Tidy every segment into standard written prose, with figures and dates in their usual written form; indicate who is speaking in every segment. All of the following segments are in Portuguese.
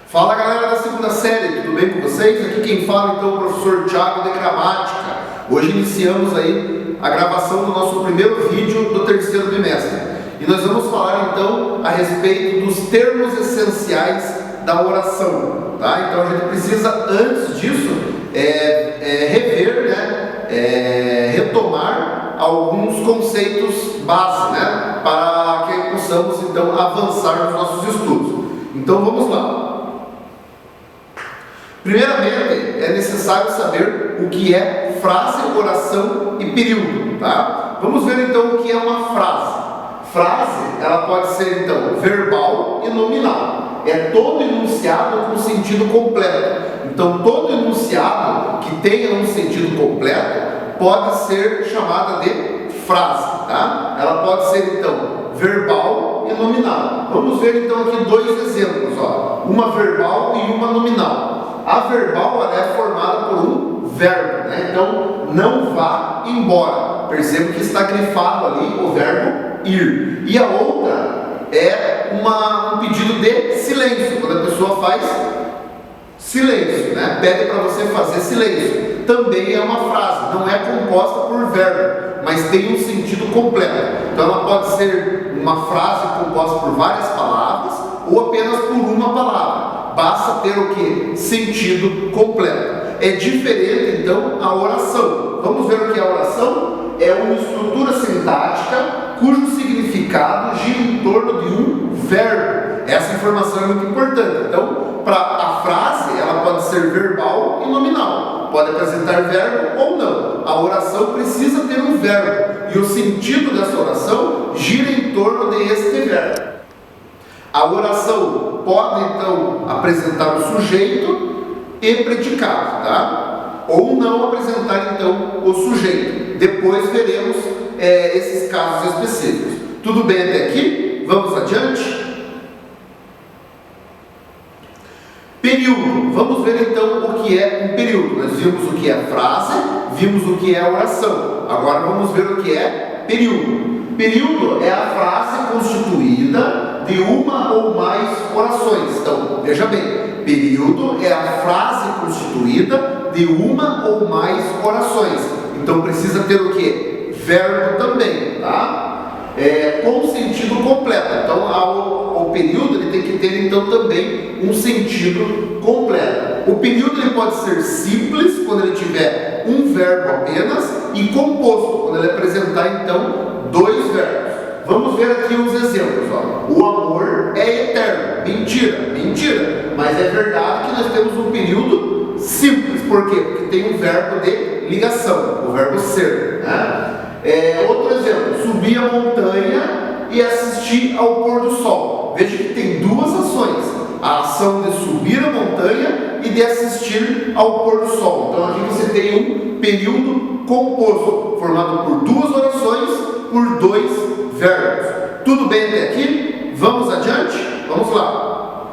Speaker 1: Fala galera da segunda série, tudo bem com vocês? Aqui quem fala então é o professor Thiago de Gramática. Hoje iniciamos aí a gravação do nosso primeiro vídeo do terceiro bimestre. E nós vamos falar então a respeito dos termos essenciais da oração, tá? Então a gente precisa, antes disso, rever, retomar alguns conceitos base, para que possamos então avançar nos nossos estudos. Então vamos lá. Primeiramente, é necessário saber o que é frase, oração e período, tá? Vamos ver então o que é uma frase. Frase, ela pode ser então verbal e nominal. É todo enunciado com sentido completo. Então, todo enunciado que tenha um sentido completo pode ser chamada de frase, tá? Ela pode ser então verbal e nominal. Vamos ver então aqui dois exemplos, ó. Uma verbal e uma nominal. A verbal ela é formada por um verbo, Então, não vá embora. Perceba que está grifado ali o verbo ir. E a outra é um pedido de silêncio, quando a pessoa faz silêncio, Pede para você fazer silêncio. Também é uma frase, não é composta por verbo, mas tem um sentido completo. Então, ela pode ser uma frase composta por várias palavras ou apenas por uma palavra. Basta ter o que? Sentido completo. É diferente, então, a oração. Vamos ver o que é a oração? É uma estrutura sintática cujo significado gira em torno de um verbo. Essa informação é muito importante. Então, para a frase, ela pode ser verbal e nominal. Pode apresentar verbo ou não. A oração precisa ter um verbo. E o sentido dessa oração gira em torno de este verbo. A oração pode, então, apresentar o sujeito e predicado, tá? Ou não apresentar, então, o sujeito. Depois veremos esses casos específicos. Tudo bem até aqui? Vamos adiante? Período. Vamos ver, então, o que é um período. Nós vimos o que é frase, vimos o que é oração. Agora vamos ver o que é período. Período é a frase constituída de uma ou mais orações. Então, veja bem, período é a frase constituída de uma ou mais orações. Então, precisa ter o que? Verbo também, tá? Com sentido completo. Então, o período ele tem que ter, então, também um sentido completo. O período ele pode ser simples, quando ele tiver um verbo apenas, e composto, quando ele apresentar, então, dois verbos. Vamos ver aqui uns exemplos, ó. O amor é eterno. Mentira, mentira. Mas é verdade que nós temos um período simples. Por quê? Porque tem um verbo de ligação, o verbo ser, outro exemplo, subir a montanha e assistir ao pôr do sol. Veja que tem duas ações. A ação de subir a montanha e de assistir ao pôr do sol. Então aqui você tem um período composto, formado por duas orações, por dois verbos. Tudo bem até aqui? Vamos adiante? Vamos lá.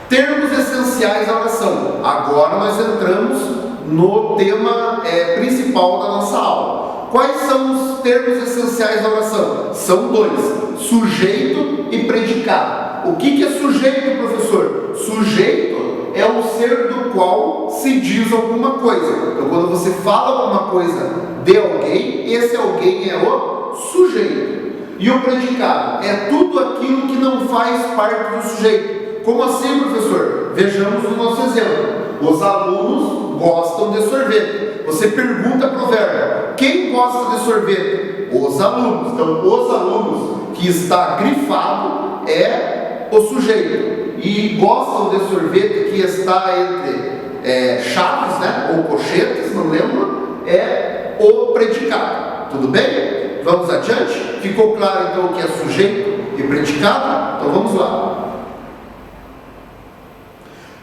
Speaker 1: Termos essenciais da oração. Agora nós entramos no tema principal da nossa aula. Quais são os termos essenciais da oração? São dois: sujeito e predicado. O que é sujeito, professor? Sujeito é um ser do qual se diz alguma coisa. Então, quando você fala alguma coisa de alguém, esse alguém é o sujeito. E o predicado é tudo aquilo que não faz parte do sujeito. Como assim, professor? Vejamos o nosso exemplo. Os alunos gostam de sorvete. Você pergunta para o verbo: quem gosta de sorvete? Os alunos. Então, os alunos, que está grifado, é o sujeito. E gostam de sorvete, que está entre chaves, ou cochetes, não lembro, é o predicado. Tudo bem? Vamos adiante? Ficou claro então o que é sujeito e predicado? Então vamos lá.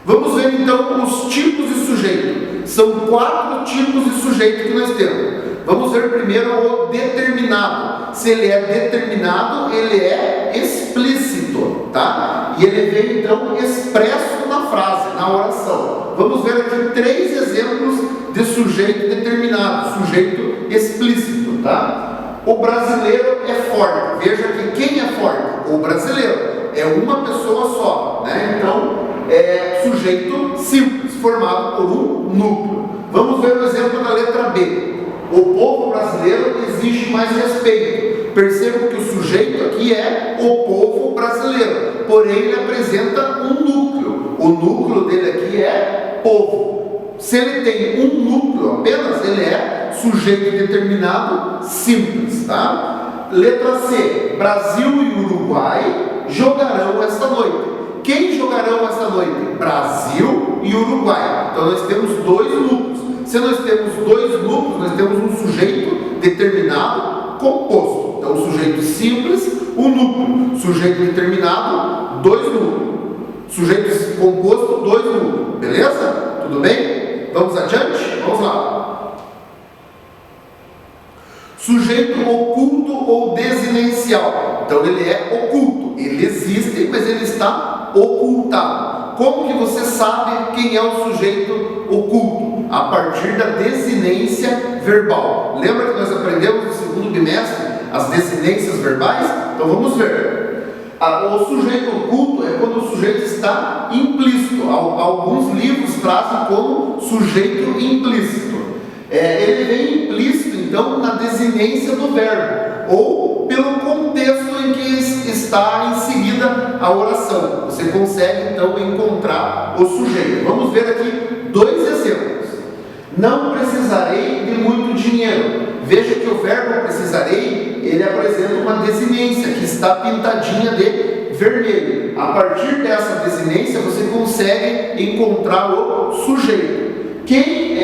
Speaker 1: Vamos ver então os tipos de sujeito. São 4 tipos de sujeito que nós temos. Vamos ver primeiro o determinado. Se ele é determinado, ele é explícito, tá? E ele vem então expresso na frase, na oração. Vamos ver aqui 3 exemplos de sujeito determinado, sujeito explícito, tá? O brasileiro é forte. Veja que quem é forte? O brasileiro. É é uma pessoa só, né? Então, é sujeito simples, formado por um núcleo. Vamos ver o exemplo da letra B. O povo brasileiro exige mais respeito. Percebam que o sujeito aqui é o povo brasileiro, porém ele apresenta um núcleo. O núcleo dele aqui é povo. Se ele tem um núcleo apenas, ele é sujeito determinado simples, tá? Letra C. Brasil e Uruguai jogarão esta noite. Quem jogarão esta noite? Brasil e Uruguai. Então nós temos dois núcleos. Se nós temos dois núcleos, nós temos um sujeito determinado composto. Então, sujeito simples, um núcleo. Sujeito determinado, dois núcleos. Sujeito composto, dois núcleos. Beleza? Tudo bem? Vamos adiante? Vamos lá. Sujeito oculto ou desinencial. Então, ele é oculto. Ele existe, mas ele está ocultado. Como que você sabe quem é o sujeito oculto? A partir da desinência verbal. Lembra que nós aprendemos no segundo bimestre as desinências verbais? Então vamos ver. O sujeito oculto é quando o sujeito está implícito. Alguns livros trazem como sujeito implícito. Ele vem implícito, então, na desinência do verbo, ou pelo contexto em que está inserida a oração. Você consegue, então, encontrar o sujeito. Vamos ver aqui dois exemplos. Não precisarei de muito dinheiro. Veja que o verbo precisarei, ele apresenta uma desinência que está pintadinha de vermelho. A partir dessa desinência, você consegue encontrar o sujeito. Quem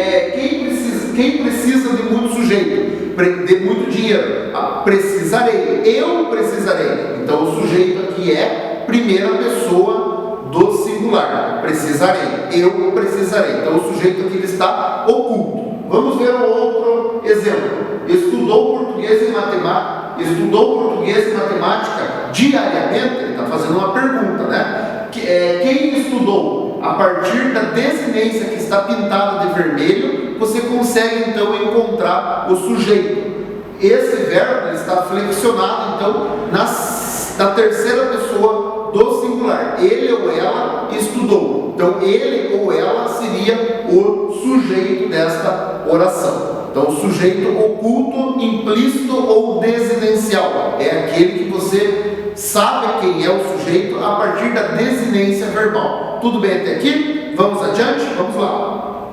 Speaker 1: precisa de muito sujeito? De muito dinheiro? Precisarei. Eu precisarei. Então, o sujeito aqui é primeira pessoa do singular. Precisarei. Eu precisarei. Então, o sujeito aqui ele está oculto. Vamos ver um outro exemplo. Estudou português e matemática diariamente? Ele está fazendo uma pergunta, né? Quem estudou? A partir da desinência que está pintada de vermelho, você consegue então encontrar o sujeito. Esse verbo está flexionado então na terceira pessoa do singular. Ele ou ela estudou. Então, ele ou ela seria o sujeito desta oração. Então, o sujeito oculto, implícito ou desinencial é aquele que você sabe quem é o sujeito a partir da desinência verbal. Tudo bem até aqui? Vamos adiante? Vamos lá.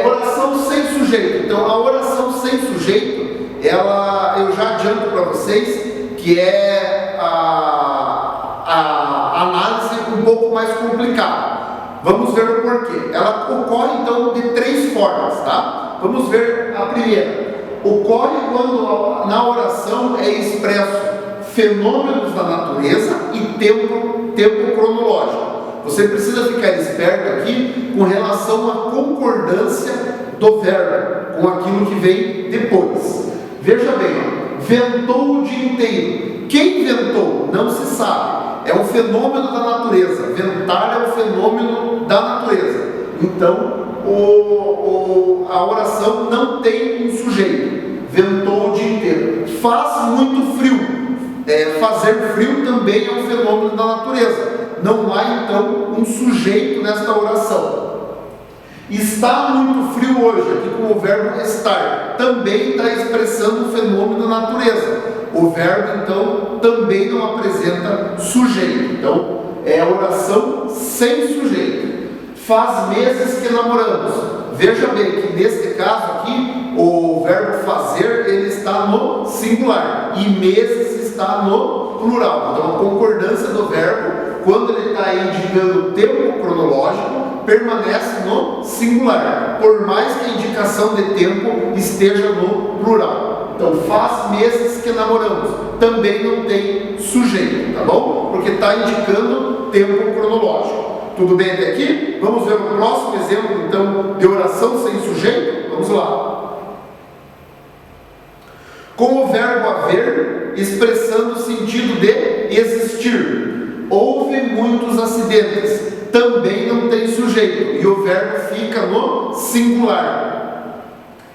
Speaker 1: Oração sem sujeito. Então, a oração sem sujeito, eu já adianto para vocês que é a análise um pouco mais complicada. Vamos ver o porquê. Ela ocorre então de três formas, tá? Vamos ver a primeira. Ocorre quando na oração é expresso fenômenos da natureza e tempo cronológico. Você precisa ficar esperto aqui com relação à concordância do verbo com aquilo que vem depois. Veja bem, ventou o dia inteiro. Quem ventou? Não se sabe. É um fenômeno da natureza. Ventar é um fenômeno da natureza. Então, a oração não tem um sujeito. Ventou o dia inteiro. Faz muito frio. Fazer frio também é um fenômeno da natureza. Não há, então, um sujeito nesta oração. Está muito frio hoje, aqui com o verbo estar. Também está expressando um fenômeno da natureza. O verbo, então, também não apresenta sujeito. Então, é a oração sem sujeito. Faz meses que namoramos. Veja bem que neste caso aqui, o verbo fazer, ele está no singular. E meses está no plural. Então, a concordância do verbo, quando ele está indicando o tempo cronológico, permanece no singular. Por mais que a indicação de tempo esteja no plural. Então, faz meses que namoramos. Também não tem sujeito, tá bom? Porque está indicando tempo cronológico. Tudo bem até aqui? Vamos ver o próximo exemplo, então, de oração sem sujeito? Vamos lá. Com o verbo haver, expressando o sentido de existir. Houve muitos acidentes. Também não tem sujeito. E o verbo fica no singular.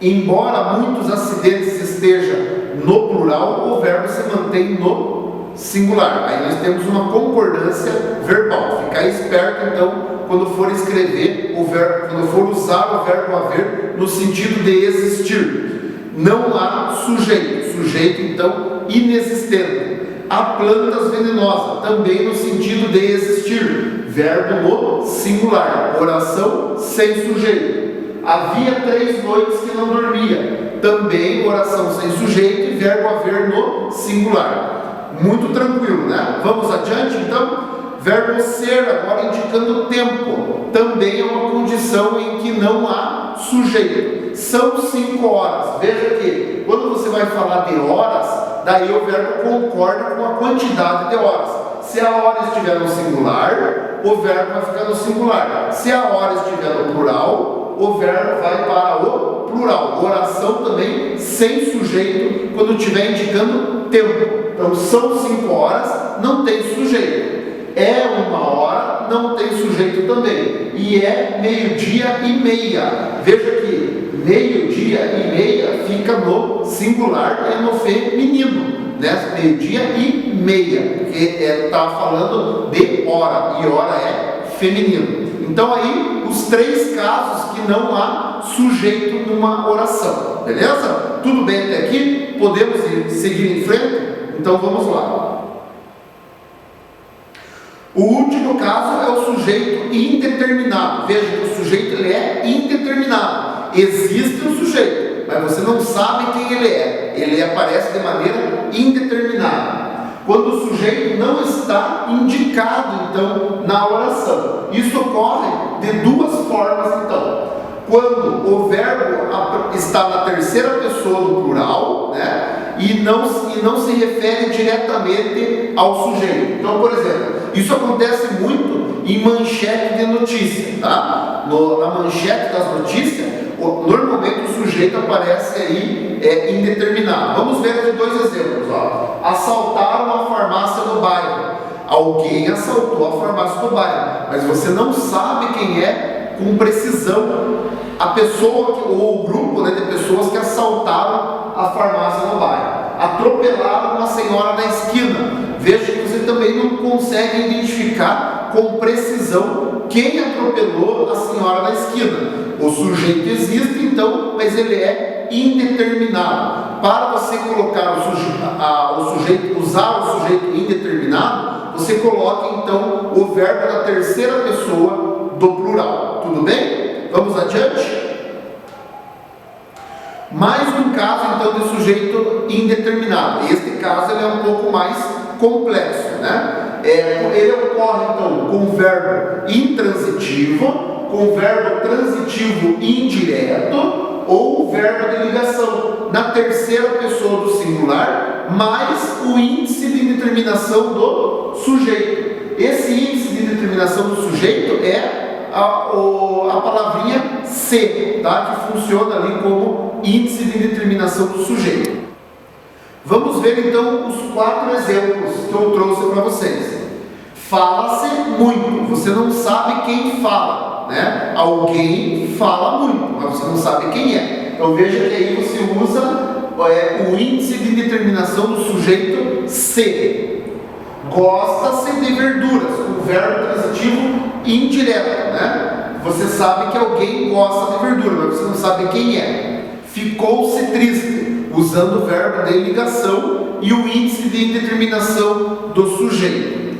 Speaker 1: Embora muitos acidentes esteja no plural, o verbo se mantém no singular. Aí nós temos uma concordância verbal. Ficar esperto, então, quando for escrever o verbo, quando for usar o verbo haver no sentido de existir. Não há sujeito. Sujeito, então, inexistente. Há plantas venenosas, também no sentido de existir. Verbo no singular. Oração sem sujeito. Havia 3 noites que não dormia. Também oração sem sujeito e verbo haver no singular. Muito tranquilo, né? Vamos adiante, então? Verbo ser, agora indicando tempo. Também é uma condição em que não há sujeito. São 5 horas. Veja que, quando você vai falar de horas, daí o verbo concorda com a quantidade de horas. Se a hora estiver no singular, o verbo vai ficar no singular. Se a hora estiver no plural, o verbo vai para o plural. Oração também sem sujeito, quando estiver indicando tempo. Então, são 5 horas, não tem sujeito. É 1 hora, não tem sujeito também. E é 12:30. Veja que 12:30 fica no singular e no feminino, né? 12:30, porque está falando de hora, e hora é feminino. Então aí, os 3 casos que não há sujeito numa oração, beleza? Tudo bem até aqui? Podemos seguir em frente? Então vamos lá. O último caso é o sujeito indeterminado. Veja que o sujeito ele é indeterminado. Existe um sujeito, mas você não sabe quem ele é. Ele aparece de maneira indeterminada. Quando o sujeito não está indicado, então, na oração. Isso ocorre de 2 formas, então. Quando o verbo está na terceira pessoa do plural, né, e não se refere diretamente ao sujeito. Então, por exemplo, isso acontece muito em manchete de notícia, tá? Na manchete das notícias, normalmente o sujeito aparece aí indeterminado. Vamos ver aqui 2 exemplos. Ó. Assaltaram a farmácia do bairro. Alguém assaltou a farmácia do bairro, mas você não sabe quem é com precisão a pessoa ou o grupo, né, de pessoas que assaltaram a farmácia no bairro. Atropelaram uma senhora na esquina. Veja que você também não consegue identificar com precisão quem atropelou a senhora na esquina. O sujeito existe, então, mas ele é indeterminado. Para você colocar o sujeito, usar o sujeito indeterminado, você coloca então o verbo da terceira pessoa do plural. Tudo bem? Vamos adiante? Mais um caso então de sujeito indeterminado. Este caso ele é um pouco mais complexo, né? Ele ocorre então com o verbo intransitivo, com o verbo transitivo indireto ou o verbo de ligação na terceira pessoa do singular, mais o índice de indeterminação do sujeito. Esse índice de indeterminação do sujeito é a palavrinha se, tá? Que funciona ali como índice de indeterminação do sujeito. Vamos ver então os 4 exemplos que eu trouxe para vocês. Fala-se muito, você não sabe quem fala, né? Alguém fala muito, mas você não sabe quem é. Então veja que aí você usa o índice de indeterminação do sujeito se. Gosta-se de verduras, o verbo transitivo indireto, né? Você sabe que alguém gosta de verdura, mas você não sabe quem é. Ficou-se triste, usando o verbo de ligação e o índice de indeterminação do sujeito.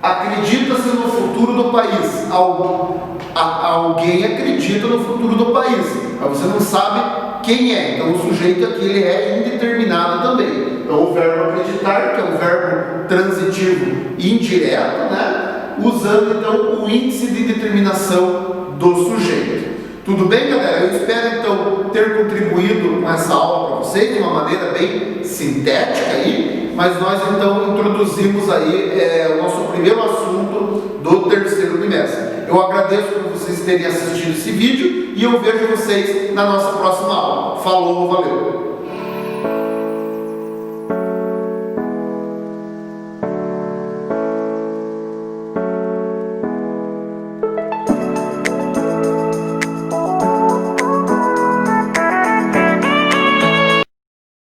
Speaker 1: Acredita-se no futuro do país. Alguém acredita no futuro do país, mas você não sabe quem é. Então o sujeito aqui ele é indeterminado também. Então o verbo acreditar, que é o verbo transitivo indireto, né? Usando então o índice de determinação do sujeito. Tudo bem, galera? Eu espero então ter contribuído com essa aula para vocês de uma maneira bem sintética aí, mas nós então introduzimos aí o nosso primeiro assunto do terceiro trimestre. Eu agradeço por vocês terem assistido esse vídeo e eu vejo vocês na nossa próxima aula. Falou, valeu!